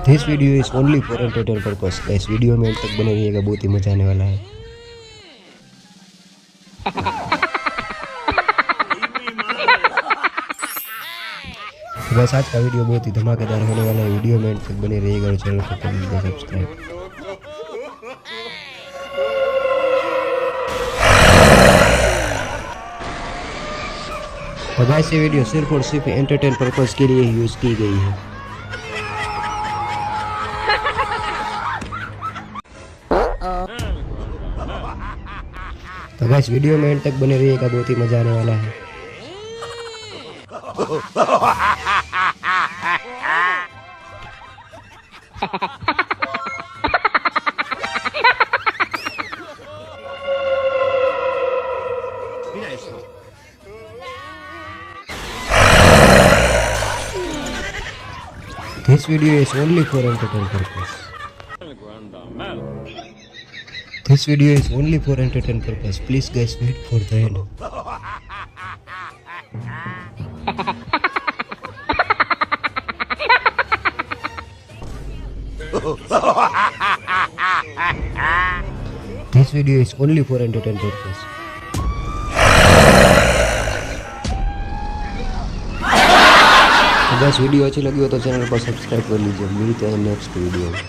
This video is only for entertainment purpose guys. Video में अंत तक बने रहिएगा, बहुत ही मजा आने वाला है। तो बस आज का वीडियो बहुत ही धमाकेदार होने वाला है। वीडियो में अंत तक बने रहिएगा और चैनल को कर लीजिए सब्सक्राइब। तो गाइस ये वीडियो सिर्फ और सिर्फ एंटरटेन पर्पस के लिए यूज की गई है। तो गाइस वीडियो में एंड तक बने रहिएगा, बहुत ही मजा आने वाला है। This video is only for entertainment purpose. This video is only for entertainment purpose. Please guys wait for the end. This video is only for entertainment purpose. तो बस वीडियो अच्छी लगी हो तो चैनल को सब्सक्राइब कर लीजिए। मिलते हैं नेक्स्ट वीडियो में।